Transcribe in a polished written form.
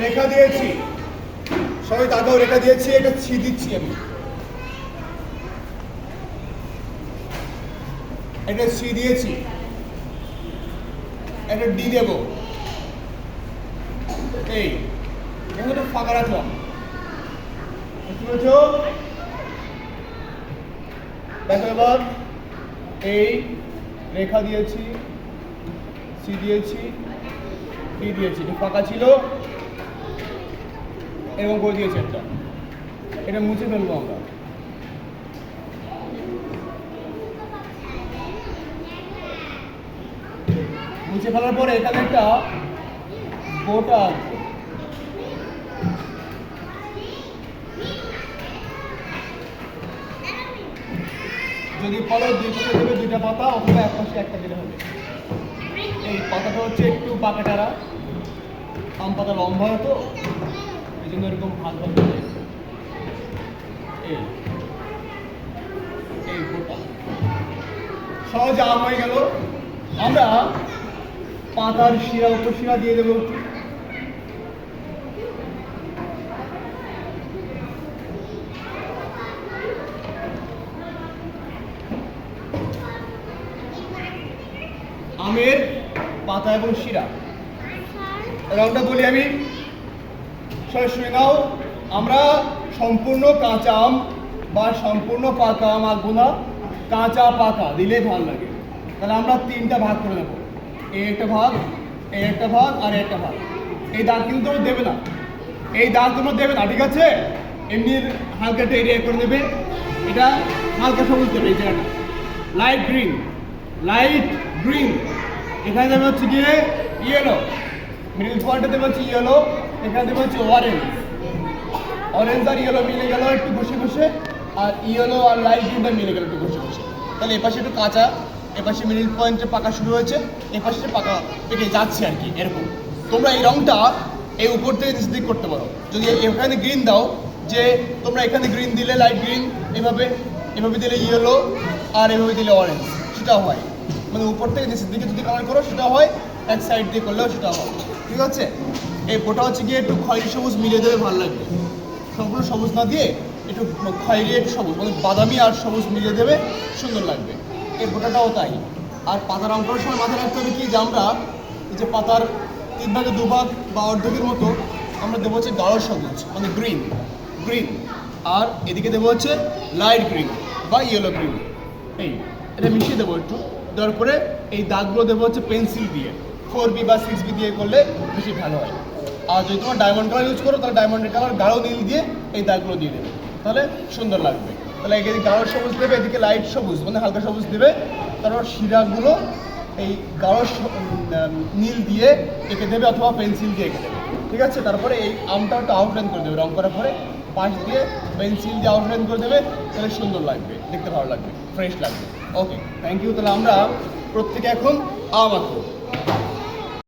রেখা দিয়েছি, সবাই তাকেও রেখা দিয়েছি, এটা ছি দিচ্ছি আমি, এটা সি দিয়েছি, এটা ডি দেব, এই এখানে ফাঁকা রাখলাম, বুঝতে পেরেছ? দেখো এবার এই রেখা দিয়েছি, সি দিয়েছি, ডি দিয়েছি, এটা ফাঁকা ছিল এবং করে দিয়েছি একটা, এটা মুছে ফেলবো আমরা। মুছে ফেলার পরে এখানে একটা গোটা আসবে, যদি ফলো দুই পাশে দেবে দুইটা পাতা অথবা এক পাশে একটা দিলে হবে। এই পাতাটা হচ্ছে একটু বাঁকাটারা, আম পাতা লম্বা হয় তো এই জন্য এরকম ভাগ ভাগ করে এই গোটা সহজে আম হয়ে গেল। আমরা পাতার শিরা উপশিরা দিয়ে দেবো, আমের পাতা এবং শিরা। রংটা বলি আমি, সবাই শুনে নাও। আমরা সম্পূর্ণ কাঁচা আম বা সম্পূর্ণ পাকা আম আঁকবো না, কাঁচা পাকা দিলে ভালো লাগে। তাহলে আমরা তিনটা ভাগ করে দেবো, এই একটা ভাগ, এই একটা ভাগ আর একটা ভাগ। এই দাগ কিন্তু তোমরা দেবে না, এই দাগ তোমরা দেবে না, ঠিক আছে? এমনি হালকা এরিয়া করে দেবে, এটা হালকা সবুজ দেবে, এই জায়গাটা লাইট গ্রিন, লাইট গ্রিন। এখানে দেবে হচ্ছে গিয়ে ইয়েলো, মিডল পয়েন্টে দেবে হচ্ছে ইয়েলো, এখানে দেবে হচ্ছে অরেঞ্জ। অরেঞ্জ আর ইয়েলো মিলে গেল একটু ঘষে ঘষে, আর ইয়েলো আর লাইট গ্রিনটা মিলে গেল একটু ঘষে ঘষে। তাহলে এপাশে একটু কাঁচা, এপাশে মিডল পয়েন্টে পাকা শুরু হয়েছে, এপাশে পাকা পেকে যাচ্ছে আর কি, এরকম। তোমরা এই রংটা এই উপর থেকে নিচ দিক করতে পারো। যদি এখানে গ্রিন দাও, যে তোমরা এখানে গ্রিন দিলে লাইট গ্রিন, এভাবে এভাবে দিলে ইয়েলো, আর এভাবে দিলে অরেঞ্জ, সেটাও হয়। মানে উপর থেকে নিচের দিকে যদি কালার করো সেটা হয়, এক সাইড দিয়ে করলেও সেটা হয়, ঠিক আছে? এই বোটা হচ্ছে গিয়ে একটু খয়েরি সবুজ মিলিয়ে দেবে, ভালো লাগবে। সম্পূর্ণ সবুজ না দিয়ে একটু খয়েরি একটু সবুজ, মানে বাদামি আর সবুজ মিলিয়ে দেবে, সুন্দর লাগবে। এই বোটাটাও তাই। আর পাতা রং করার সময় মাথায় রাখতে হবে কি, যে আমরা এই যে পাতার 3 ভাগে 2 ভাগ বা অর্ধেকের মতো আমরা দেবো হচ্ছে গাঢ় সবুজ, মানে গ্রিন গ্রিন, আর এদিকে দেবো হচ্ছে লাইট গ্রিন বা ইয়েলো গ্রিন। এই এটা মিশিয়ে দেবো একটু, দেওয়ার পরে এই দাগগুলো দেবো হচ্ছে পেন্সিল দিয়ে, 4B বা 6B দিয়ে করলে বেশি ভালো হয়। আর যদি তোমার ডায়মন্ড কালার ইউজ করো, তাহলে ডায়মন্ডের কালার গাঢ় নীল দিয়ে এই দাগগুলো দিয়ে দেবে, তাহলে সুন্দর লাগবে। তাহলে এদিকে গাঢ় সবুজ দেবে, এদিকে লাইট সবুজ মানে হালকা সবুজ দেবে, তারপর শিরাগুলো এই গাঢ় নীল দিয়ে এঁকে দেবে অথবা পেন্সিল দিয়ে এঁকে দেবে, ঠিক আছে? তারপরে এই আমটা একটু আউটলাইন করে দেবে, রং করার পরে পাশ দিয়ে পেন্সিল দিয়ে আউটলাইন করে দেবে, তাহলে সুন্দর লাগবে, দেখতে ভালো লাগবে, ফ্রেশ লাগবে। ওকে, থ্যাংক ইউ। তাহলে আমরা প্রত্যেকে এখন আম আঁকবো।